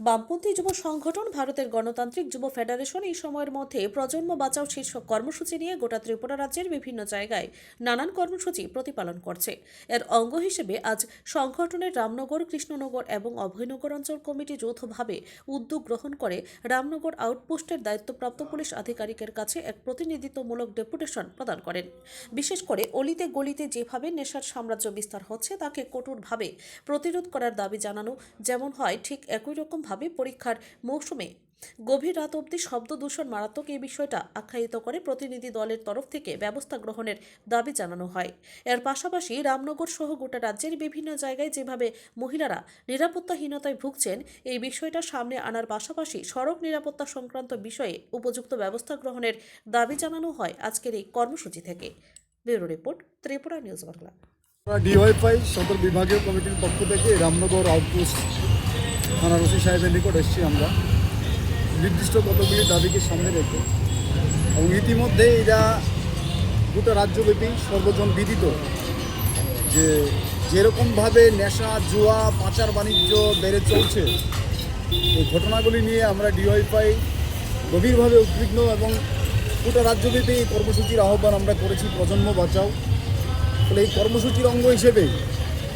বামপন্থী যুব সংগঠন ভারতের গণতান্ত্রিক যুব ফেডারেশন এই সময়ের মধ্যে প্রজন্ম বাঁচাও শীর্ষক কর্মসূচি নিয়ে গোটা ত্রিপুরা রাজ্যের বিভিন্ন জায়গায় নানান কর্মসূচি প্রতিপালন করছে। এর অঙ্গ হিসেবে আজ সংগঠনের রামনগর, কৃষ্ণনগর এবং অভয়নগর অঞ্চল কমিটি যৌথভাবে উদ্যোগ গ্রহণ করে রামনগর আউটপোস্টের দায়িত্বপ্রাপ্ত পুলিশ আধিকারিকের কাছে এক প্রতিনিধিত্বমূলক ডেপুটেশন প্রদান করেন। বিশেষ করে অলিতে গলিতে যেভাবে নেশার সাম্রাজ্য বিস্তার হচ্ছে তাকে কঠোরভাবে প্রতিরোধ করার দাবি জানানো যেমন হয়, ঠিক একই রকম ভাবে পরীক্ষার মৌসুমে গভীর রাত অবধি শব্দ দূষণ মারাত্মক এই বিষয়টা আখ্যায়িত করে প্রতিনিধি দলের তরফ থেকে ব্যবস্থা গ্রহণের দাবি জানানো হয়। এর পাশাপাশি রামনগর সহ গোটা রাজ্যের বিভিন্ন জায়গায় যেভাবে মহিলারা নিরাপত্তাহীনতায় ভুগছেন এই বিষয়টা সামনে আনার পাশাপাশি সড়ক নিরাপত্তা সংক্রান্ত বিষয়ে উপযুক্ত ব্যবস্থা গ্রহণের দাবি জানানো হয় আজকের এই কর্মসূচি থেকে। Bureau report, Tripura news Bangla. DYFI সদর বিভাগীয় কমিটির পক্ষ থেকে রামনগর আউটপোস্ট থানার ওসি সাহেবের নিকট এসেছি আমরা নির্দিষ্ট কতগুলি দাবিকে সামনে রেখে, এবং ইতিমধ্যে এরা গোটা রাজ্যব্যাপী সর্বজন বিদিত যে যেরকমভাবে নেশা, জুয়া, পাচার বাণিজ্য বেড়ে চলছে, এই ঘটনাগুলি নিয়ে আমরা ডিওয়াইফাই গভীরভাবে উদ্বিগ্ন এবং গোটা রাজ্যব্যাপী এই কর্মসূচির আহ্বান আমরা করেছি, প্রজন্ম বাঁচাও। ফলে এই কর্মসূচির অঙ্গ হিসেবে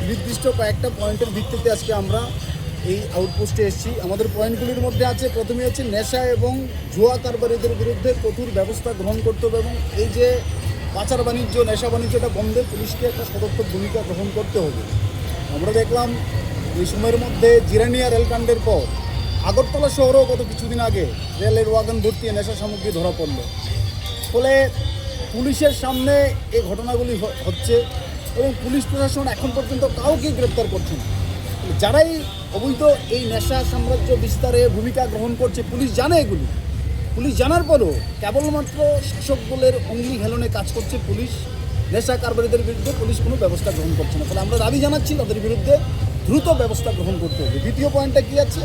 নির্দিষ্ট কয়েকটা পয়েন্টের ভিত্তিতে আজকে আমরা এই আউটপোস্টে এসেছি। আমাদের পয়েন্টগুলির মধ্যে আছে, প্রথমে হচ্ছে নেশা এবং জুয়া কারবারিদের বিরুদ্ধে কঠোর ব্যবস্থা গ্রহণ করতে হবে, এবং এই যে পাচার বাণিজ্য, নেশা বাণিজ্যটা বন্ধে পুলিশকে একটা সদর্থক ভূমিকা গ্রহণ করতে হবে। আমরা দেখলাম এই সময়ের মধ্যে জিরানিয়া রেলকাণ্ডের পর আগরতলা শহরেও গত কিছুদিন আগে রেলের ওয়াগন ভর্তি নেশা সামগ্রী ধরা পড়ল। ফলে পুলিশের সামনে এই ঘটনাগুলি হচ্ছে এবং পুলিশ প্রশাসন এখন পর্যন্ত কাউকে গ্রেপ্তার করছে না। যারাই অবৈধ এই নেশা সাম্রাজ্য বিস্তারে ভূমিকা গ্রহণ করছে, পুলিশ জানে এগুলি। পুলিশ জানার পরও কেবলমাত্র শাসক দলের অঙ্গি হেলনে কাজ করছে পুলিশ। নেশা কারবারিদের বিরুদ্ধে পুলিশ কোনো ব্যবস্থা গ্রহণ করছে না। ফলে আমরা দাবি জানাচ্ছি তাদের বিরুদ্ধে দ্রুত ব্যবস্থা গ্রহণ করতে হবে। দ্বিতীয় পয়েন্টটা কী আছে?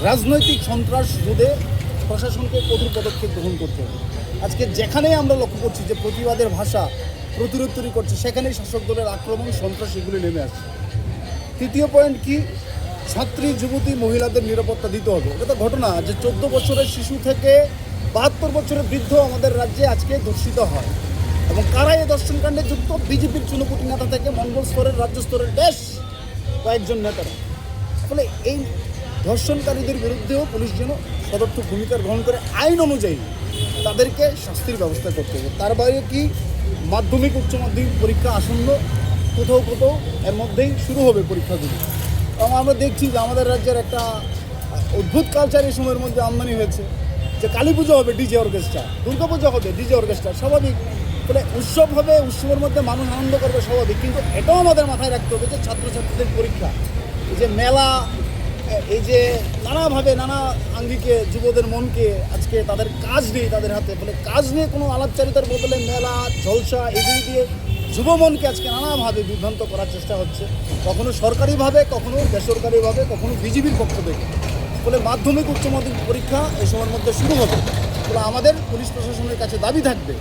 রাজনৈতিক সন্ত্রাস রোধে প্রশাসনকে কঠোর পদক্ষেপ গ্রহণ করতে হবে। আজকে যেখানেই আমরা লক্ষ্য করছি যে প্রতিবাদের ভাষা প্রতিরোধ তৈরি করছে, সেখানেই শাসক দলের আক্রমণ, সন্ত্রাস এগুলি নেমে আসছে। তৃতীয় পয়েন্ট কি? ছাত্রী, যুবতী, মহিলাদের নিরাপত্তা দিতে হবে। এটা তো ঘটনা যে 14 বছরের শিশু থেকে 72 বছরের বৃদ্ধ আমাদের রাজ্যে আজকে ধর্ষিত হয়, এবং কারা এই ধর্ষণকাণ্ডে যুক্ত? বিজেপির চুনকুটি নেতা থেকে মণ্ডল স্তরের, রাজ্য স্তরের বেশ কয়েকজন নেতারা। ফলে এই ধর্ষণকারীদের বিরুদ্ধেও পুলিশ যেন সদর্থক ভূমিকা গ্রহণ করে আইন অনুযায়ী তাদেরকে শাস্তির ব্যবস্থা করতে হবে। তার বাইরে কি? মাধ্যমিক, উচ্চ মাধ্যমিক পরীক্ষা আসন্ন, কোথাও কোথাও এর মধ্যেই শুরু হবে পরীক্ষাগুলি। এবং আমরা দেখছি যে আমাদের রাজ্যের একটা অদ্ভুত কালচার এই সময়ের মধ্যে আমদানি হয়েছে, যে কালী পুজো হবে ডিজে অর্কেস্ট্রা, দুর্গা পুজো হবে ডিজে অর্কেস্ট্রা, স্বাভাবিক। ফলে উৎসব হবে, উৎসবের মধ্যে মানুষ আনন্দ করবে, স্বাভাবিক। কিন্তু এটাও আমাদের মাথায় রাখতে হবে যে ছাত্রছাত্রীদের পরীক্ষা, এই যে মেলা, এই যে নানাভাবে নানা আঙ্গিকে যুবদের মনকে আজকে তাদের কাজ নেই তাদের হাতে। ফলে কাজ নিয়ে কোনো আলাপচারিতার বদলে মেলা, জলসা এগুলি দিয়ে যুব মনকে আজকে নানাভাবে বিভ্রান্ত করার চেষ্টা হচ্ছে, কখনো সরকারিভাবে, কখনো বেসরকারিভাবে, কখনো বিজেপির পক্ষ থেকে। ফলে মাধ্যমিক, উচ্চ মাধ্যমিক পরীক্ষা এই সময়ের মধ্যে শুরু হবে। ফলে আমাদের পুলিশ প্রশাসনের কাছে দাবি থাকবে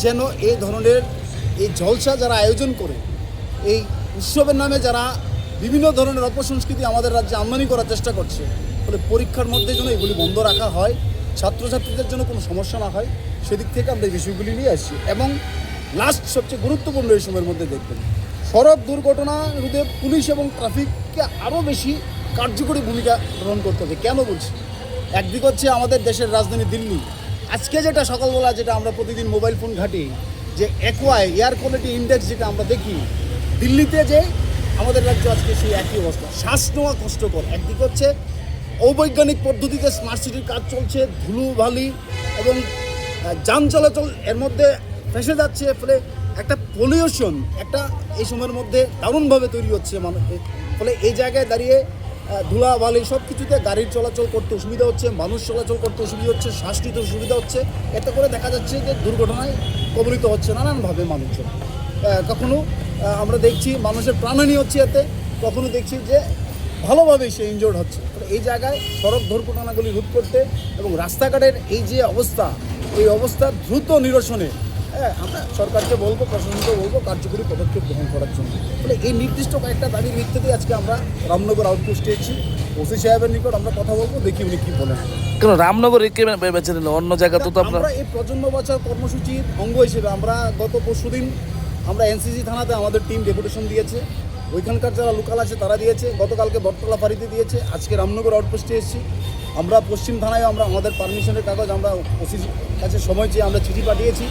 যেন এই ধরনের এই জলসা যারা আয়োজন করে, এই উৎসবের নামে যারা বিভিন্ন ধরনের অপসংস্কৃতি আমাদের রাজ্যে আমদানি করার চেষ্টা করছে, ফলে পরীক্ষার মধ্যে যেন এগুলি বন্ধ রাখা হয়, ছাত্রছাত্রীদের জন্য কোনো সমস্যা না হয়, সেদিক থেকে আমরা এই বিষয়গুলি নিয়ে আসছি। এবং লাস্ট সবচেয়ে গুরুত্বপূর্ণ এই সময়ের মধ্যে দেখবেন, সড়ক দুর্ঘটনা রোধে পুলিশ এবং ট্রাফিককে আরও বেশি কার্যকরী ভূমিকা গ্রহণ করতে হবে। কেন বলছি? একদিক হচ্ছে আমাদের দেশের রাজধানী দিল্লি, আজকে যেটা সকালবেলা যেটা আমরা প্রতিদিন মোবাইল ফোন ঘাঁটি, যে একোয়াই এয়ার কোয়ালিটি ইন্ডেক্স যেটা আমরা দেখি, দিল্লিতে যে আমাদের রাজ্য আজকে সেই একই অবস্থা, শ্বাস নেওয়া কষ্টকর। একদিকে হচ্ছে অবৈজ্ঞানিক পদ্ধতিতে স্মার্ট সিটির কাজ চলছে, ধুলোবালি এবং যান চলাচল এর মধ্যে ফেসে যাচ্ছে। ফলে একটা পলিউশন একটা এই সময়ের মধ্যে দারুণভাবে তৈরি হচ্ছে মানুষের। ফলে এই জায়গায় দাঁড়িয়ে ধুলাবালি সব কিছুতে গাড়ির চলাচল করতে অসুবিধা হচ্ছে, মানুষ চলাচল করতে অসুবিধা হচ্ছে, শ্বাস নিতে অসুবিধা হচ্ছে। এতে করে দেখা যাচ্ছে যে দুর্ঘটনায় কবলিত হচ্ছে নানানভাবে মানুষজন। কখনো আমরা দেখছি মানুষের প্রাণহানি হচ্ছে এতে, কখনো দেখছি যে ভালোভাবেই সে ইনজোর্ড হচ্ছে। এই জায়গায় সড়ক দুর্ঘটনাগুলি রোধ করতে এবং রাস্তাঘাটের এই যে অবস্থা, এই অবস্থা দ্রুত নিরসনে আমরা সরকারকে বলবো, প্রশাসনকে বলবো কার্যকরী পদক্ষেপ গ্রহণ করার জন্য। ফলে এই নির্দিষ্ট কয়েকটা দাবির ভিত্তিতে আজকে আমরা রামনগর আউটপোস্টে এসেছি। ওসি সাহেবের নিকট আমরা কথা বলবো, দেখি উনি কী বলেন। কেন রামনগর কে বেছে নিল, অন্য জায়গা তো আপনার? আমরা এই প্রজন্ম বাঁচাও কর্মসূচির অঙ্গ হিসেবে আমরা গত পরশুদিন আমরা এনসিসি থানাতে আমাদের টিম ডেপুটেশন দিয়েছে, ওইখানকার যারা লোকাল আছে তারা দিয়েছে, গতকালকে বটতলা ফাঁড়িতে দিয়েছে, আজকে রামনগর আউটপোস্টে এসেছি। আমরা পশ্চিম থানায় আমরা আমাদের পারমিশনের কাগজ আমরা ওসির কাছে সময় চেয়ে আমরা চিঠি পাঠিয়েছি,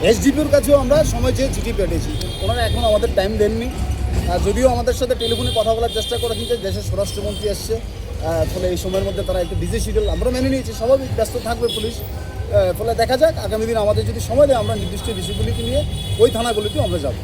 এসডিপিওর কাছেও আমরা সময় চেয়ে চিঠি পাঠিয়েছি। ওনারা এখন আমাদের টাইম দেননি, যদিও আমাদের সাথে টেলিফোনে কথা বলার চেষ্টা করেছেন যে দেশের স্বরাষ্ট্রমন্ত্রী এসছে, ফলে এই সময়ের মধ্যে তারা একটু বিজি শিডিউল, আমরা মেনে নিয়েছি, স্বাভাবিক ব্যস্ত থাকবে পুলিশ। ফলে দেখা যাক আগামী দিন আমাদের যদি সময় দেয় আমরা নির্দিষ্ট বিষয়গুলিকে নিয়ে ওই থানাগুলিতেও আমরা যাব।